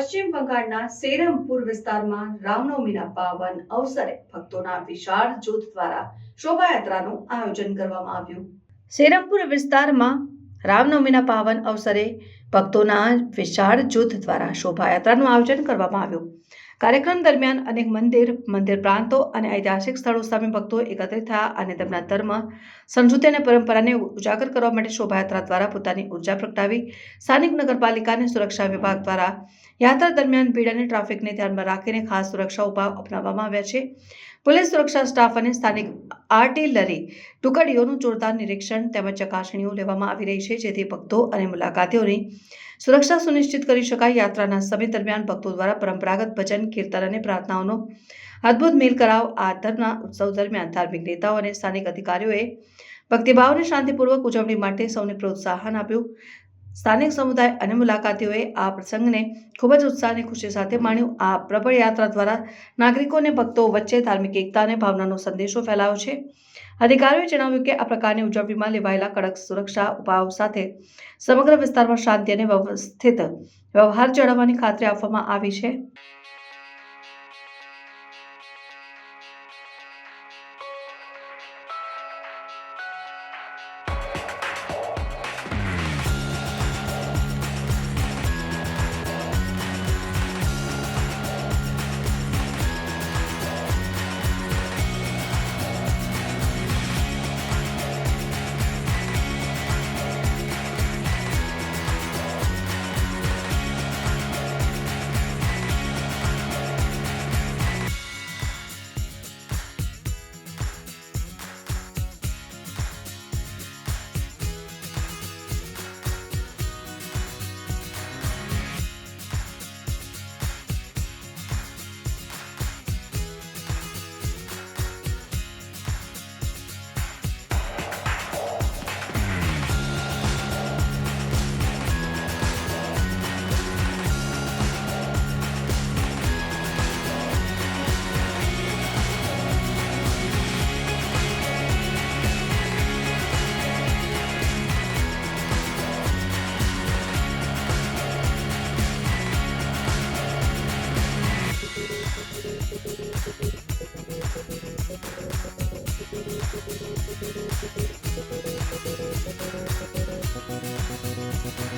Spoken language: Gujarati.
પશ્ચિમ બંગાળના સેરમપુર વિસ્તારમાં રામનવમીના પાવન અવસરે ભક્તોના વિશાળ જૂથ દ્વારા શોભાયાત્રાનું આયોજન કરવામાં આવ્યું। સેરમપુર વિસ્તારમાં રામનવમીના પાવન અવસરે ભક્તોના વિશાળ જૂથ દ્વારા શોભાયાત્રાનું આયોજન કરવામાં આવ્યું। કાર્યક્રમ દરમિયાન અનેક મંદિર પ્રાંતો અને ઐતિહાસિક સ્થળો સામે ભક્તો એકત્રિત થયા અને તેમના ધર્મ, સંસ્કૃતિ અને પરંપરાને ઉજાગર કરવા માટે શોભાયાત્રા દ્વારા પોતાની ઉર્જા પ્રગટાવી। સ્થાનિક નગરપાલિકા અને સુરક્ષા વિભાગ દ્વારા યાત્રા દરમિયાન ભીડ અને ટ્રાફિકને ધ્યાનમાં રાખીને ખાસ સુરક્ષા ઉપાયો અપનાવવામાં આવ્યા છે। પોલીસ સુરક્ષા સ્ટાફ અને સ્થાનિક આર્ટિલરી ટુકડીઓનું જોરદાર નિરીક્ષણ તેમજ ચકાસણીઓ લેવામાં આવી રહી છે, જેથી ભક્તો અને મુલાકાતીઓની સુરક્ષા સુનિશ્ચિત કરી શકાય। યાત્રાના સમય દરમિયાન ભક્તો દ્વારા પરંપરાગત ભજન, કીર્તન અને પ્રાર્થનાઓનો અદ્ભુત મેલ કરાવ। આ ધર્મના ઉત્સવ દરમિયાન ધાર્મિક નેતાઓ અને સ્થાનિક અધિકારીઓએ ભક્તિભાવ અને શાંતિપૂર્વક ઉજવણી માટે સૌને પ્રોત્સાહન આપ્યું। સ્થાનિક સમુદાય અને મુલાકાતીઓએ આ પ્રસંગને ખૂબ જ ઉત્સાહ અને ખુશી સાથે માણ્યું। આ પ્રબળ યાત્રા દ્વારા નાગરિકો અને ભક્તો વચ્ચે ધાર્મિક એકતા અને ભાવનાનો સંદેશો ફેલાયો છે। અધિકારીઓએ જણાવ્યું કે આ પ્રકારની ઉજવણીમાં લેવાયેલા કડક સુરક્ષા ઉપાયો સાથે સમગ્ર વિસ્તારમાં શાંતિ અને વ્યવસ્થિત વ્યવહાર જાળવવાની ખાતરી આપવામાં આવી છે।